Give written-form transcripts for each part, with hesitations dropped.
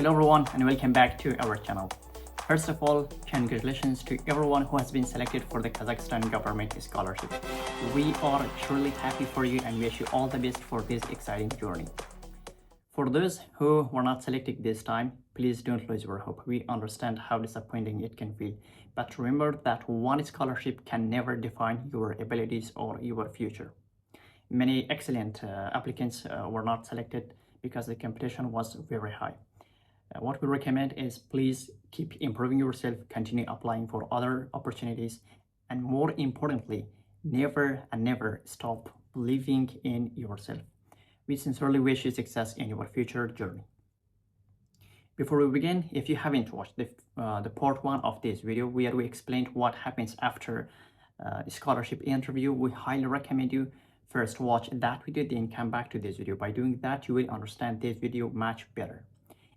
Hello everyone and welcome back to our channel. First of all, congratulations to everyone who has been selected for the Kazakhstan Government Scholarship. We are truly happy for you and wish you all the best for this exciting journey. For those who were not selected this time, please don't lose your hope. We understand how disappointing it can feel, but remember that one scholarship can never define your abilities or your future. Many excellent applicants were not selected because the competition was very high. What we recommend is please keep improving yourself, continue applying for other opportunities, and more importantly, never and never stop believing in yourself. We sincerely wish you success in your future journey. Before we begin, if you haven't watched the part 1 of this video where we explained what happens after a scholarship interview, we highly recommend you first watch that video, then come back to this video. By doing that, you will understand this video much better.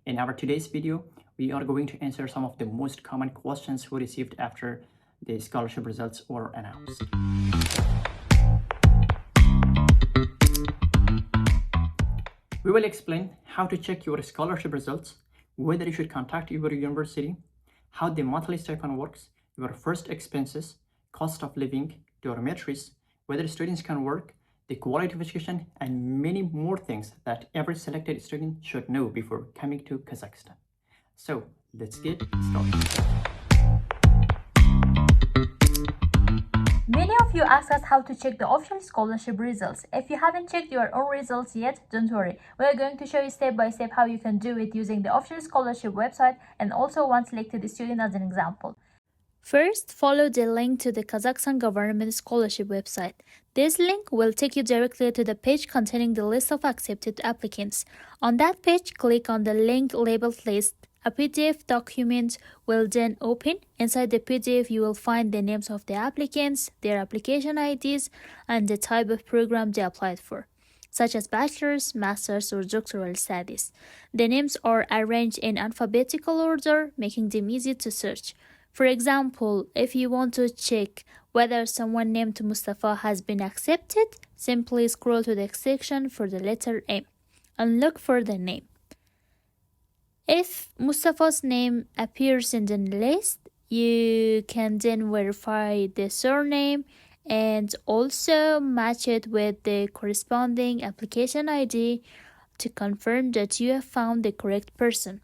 In our today's video, we are going to answer some of the most common questions we received after the scholarship results were announced. We will explain how to check your scholarship results, whether you should contact your university, how the monthly stipend works, your first expenses, cost of living, dormitories, whether students can work, the quality of education, and many more things that every selected student should know before coming to Kazakhstan. So let's get started. Many of you ask us how to check the official scholarship results. If you haven't checked your own results yet, don't worry. We are going to show you step by step how you can do it using the official scholarship website and also one selected student as an example. First, follow the link to the Kazakhstan Government Scholarship website. This link will take you directly to the page containing the list of accepted applicants. On that page, click on the link labeled list. A PDF document will then open. Inside the PDF, you will find the names of the applicants, their application IDs, and the type of program they applied for, such as bachelor's, master's, or doctoral studies. The names are arranged in alphabetical order, making them easy to search. For example, if you want to check whether someone named Mustafa has been accepted, simply scroll to the section for the letter M and look for the name. If Mustafa's name appears in the list, you can then verify the surname and also match it with the corresponding application ID to confirm that you have found the correct person.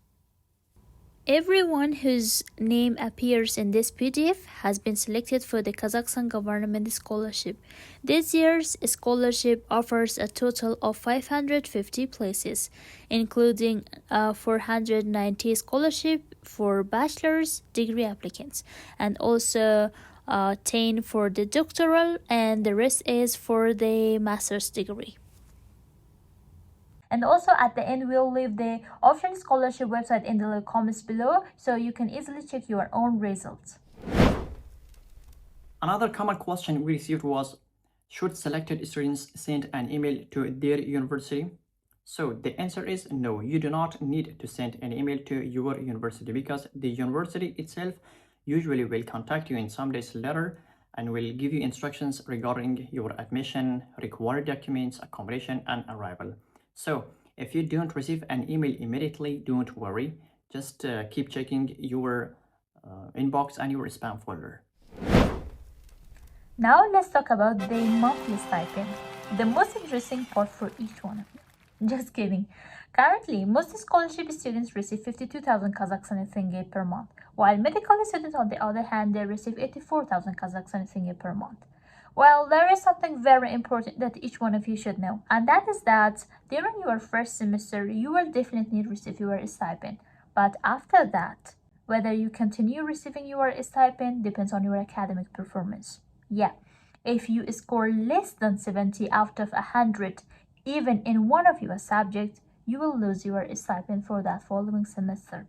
Everyone whose name appears in this PDF has been selected for the Kazakhstan Government Scholarship. This year's scholarship offers a total of 550 places, including 490 scholarship for bachelor's degree applicants, and also 10 for the doctoral, and the rest is for the master's degree. And also at the end, we'll leave the official scholarship website in the comments below so you can easily check your own results. Another common question we received was, should selected students send an email to their university? So the answer is no, you do not need to send an email to your university because the university itself usually will contact you in some days later and will give you instructions regarding your admission, required documents, accommodation, and arrival. So if you don't receive an email immediately, don't worry. Just keep checking your inbox and your spam folder. Now let's talk about the monthly stipend, the most interesting part for each one of you. Just kidding. Currently, most scholarship students receive 52,000 Kazakhstani tenge per month, while medical students, on the other hand, they receive 84,000 Kazakhstani tenge per month. Well, there is something very important that each one of you should know, and that is that during your first semester, you will definitely receive your stipend. But after that, whether you continue receiving your stipend depends on your academic performance. Yeah, if you score less than 70 out of 100, even in one of your subjects, you will lose your stipend for that following semester.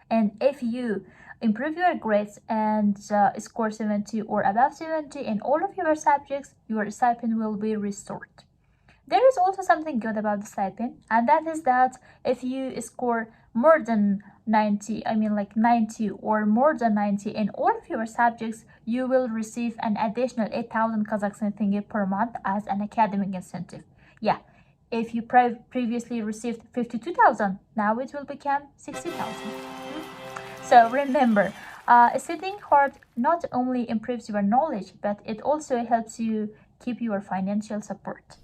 And if you improve your grades and score 70 or above 70 in all of your subjects, your stipend will be restored. There is also something good about the stipend, and that is that if you score more than 90 or more than 90 in all of your subjects, you will receive an additional 8,000 Kazakhstan tenge per month as an academic incentive. Yeah, If you previously received 52,000, now it will become 60,000. So remember, studying hard not only improves your knowledge, but it also helps you keep your financial support.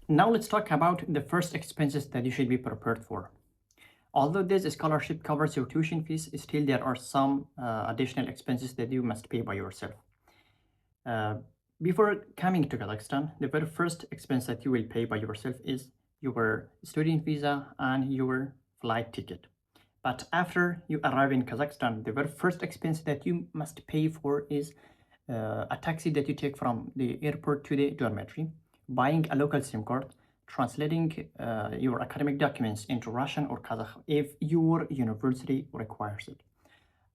Now let's talk about the first expenses that you should be prepared for. Although this scholarship covers your tuition fees, still there are some additional expenses that you must pay by yourself. Before coming to Kazakhstan, the very first expense that you will pay by yourself is your student visa and your flight ticket. But after you arrive in Kazakhstan, the very first expense that you must pay for is a taxi that you take from the airport to the dormitory, buying a local SIM card, translating your academic documents into Russian or Kazakh if your university requires it,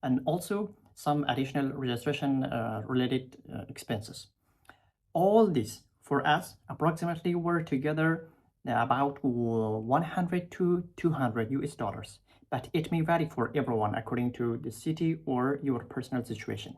and also some additional registration related expenses. All this for us approximately were together about 100 to 200 US dollars, but it may vary for everyone according to the city or your personal situation.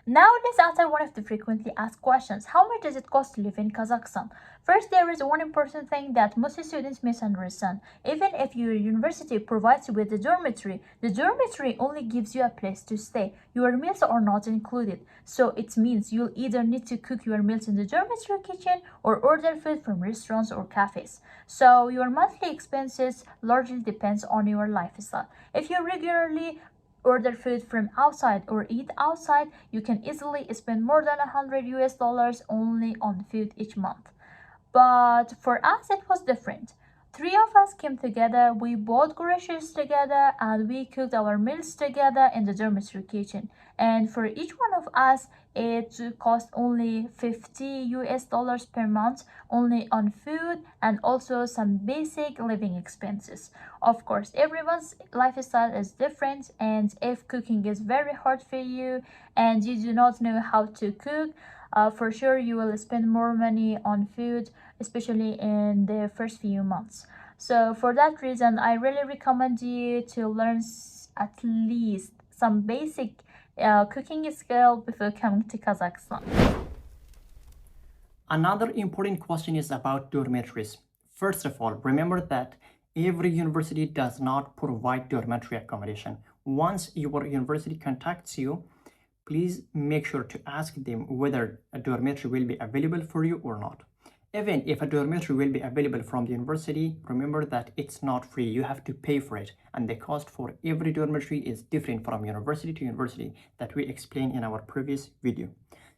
Now let's answer one of the frequently asked questions. How much does it cost to live in Kazakhstan? First, there is one important thing that most students misunderstand. Even if your university provides you with the dormitory only gives you a place to stay. Your meals are not included. So it means you'll either need to cook your meals in the dormitory kitchen or order food from restaurants or cafes. So your monthly expenses largely depends on your lifestyle. If you regularly order food from outside or eat outside, you can easily spend more than 100 US dollars only on food each month. But for us, it was different. Three of us came together, we bought groceries together, and we cooked our meals together in the dormitory kitchen. And for each one of us, it cost only 50 US dollars per month, only on food and also some basic living expenses. Of course, everyone's lifestyle is different, and if cooking is very hard for you and you do not know how to cook, for sure you will spend more money on food, especially in the first few months. So for that reason, I really recommend you to learn at least some basic cooking skill before coming to Kazakhstan. Another important question is about dormitories. First of all, remember that every university does not provide dormitory accommodation. Once your university contacts you, please make sure to ask them whether a dormitory will be available for you or not. Even if a dormitory will be available from the university, remember that it's not free. You have to pay for it, and the cost for every dormitory is different from university to university that we explained in our previous video.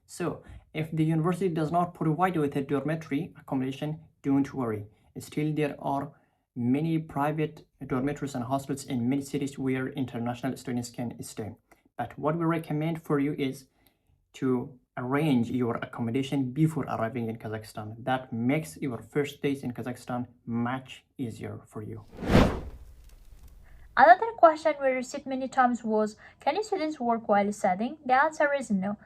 So if the university does not provide you with a dormitory accommodation, don't worry. Still, there are many private dormitories and hostels in many cities where international students can stay. But what we recommend for you is to arrange your accommodation before arriving in Kazakhstan. That makes your first days in Kazakhstan much easier for you. Another question we received many times was, can students work while studying? The answer is no.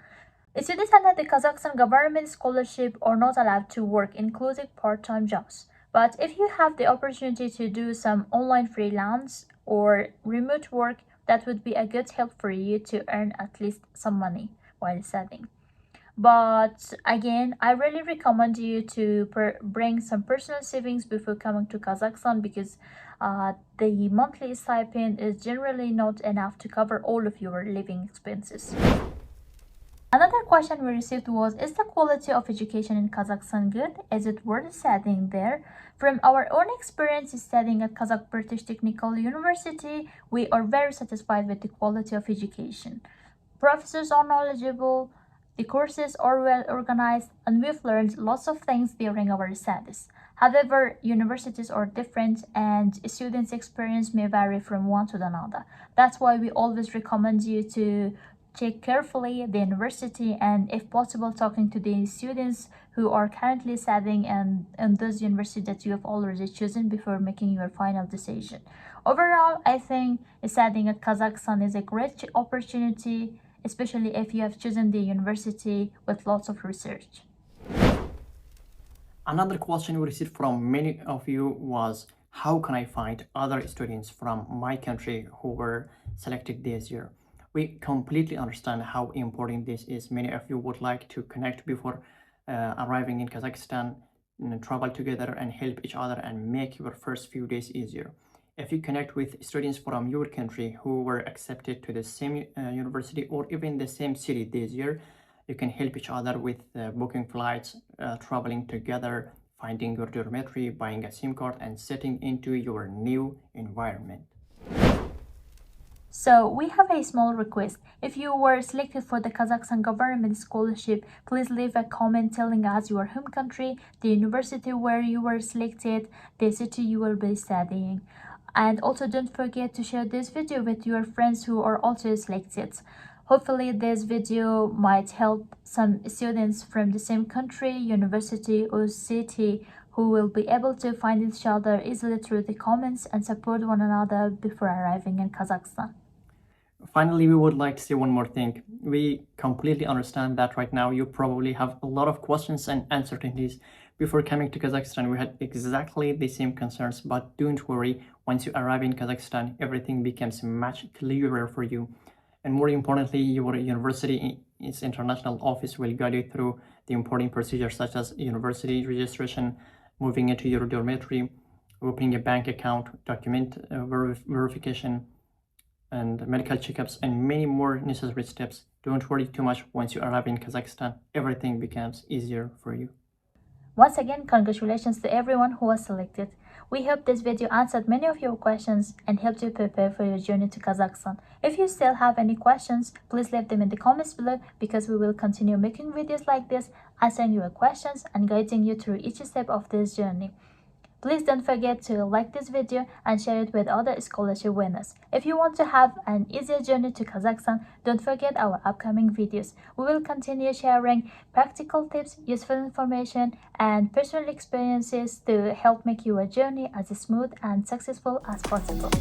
Students under the Kazakhstan Government Scholarship are not allowed to work, including part-time jobs. But if you have the opportunity to do some online freelance or remote work, that would be a good help for you to earn at least some money while studying. But again, I really recommend you to bring some personal savings before coming to Kazakhstan, because the monthly stipend is generally not enough to cover all of your living expenses. Another question we received was, is the quality of education in Kazakhstan good? Is it worth studying there? From our own experience studying at Kazakh British Technical University, we are very satisfied with the quality of education. Professors are knowledgeable, the courses are well organized, and we've learned lots of things during our studies. However, universities are different and students' experience may vary from one to another. That's why we always recommend you to check carefully the university and, if possible, talking to the students who are currently studying and those universities that you have already chosen before making your final decision. Overall, I think studying at Kazakhstan is a great opportunity, especially if you have chosen the university with lots of research. Another question we received from many of you was, how can I find other students from my country who were selected this year? We completely understand how important this is. Many of you would like to connect before arriving in Kazakhstan, travel together and help each other and make your first few days easier. If you connect with students from your country who were accepted to the same university or even the same city this year, you can help each other with booking flights, traveling together, finding your dormitory, buying a SIM card, and setting into your new environment. So we have a small request. If you were selected for the Kazakhstan Government Scholarship, please leave a comment telling us your home country, the university where you were selected, the city you will be studying. And also don't forget to share this video with your friends who are also selected. Hopefully this video might help some students from the same country, university or city who will be able to find each other easily through the comments and support one another before arriving in Kazakhstan. Finally, we would like to say one more thing. We completely understand that right now you probably have a lot of questions and uncertainties. Before coming to Kazakhstan, we had exactly the same concerns, but don't worry, once you arrive in Kazakhstan, everything becomes much clearer for you. And more importantly, your university, its international office will guide you through the important procedures such as university registration, moving into your dormitory, opening a bank account, document verification, and medical checkups, and many more necessary steps. Don't worry too much. Once you arrive in Kazakhstan, everything becomes easier for you. Once again, congratulations to everyone who was selected. We hope this video answered many of your questions and helped you prepare for your journey to Kazakhstan. If you still have any questions, please leave them in the comments below because we will continue making videos like this, answering your questions and guiding you through each step of this journey. Please don't forget to like this video and share it with other scholarship winners. If you want to have an easier journey to Kazakhstan, don't forget our upcoming videos. We will continue sharing practical tips, useful information, and personal experiences to help make your journey as smooth and successful as possible.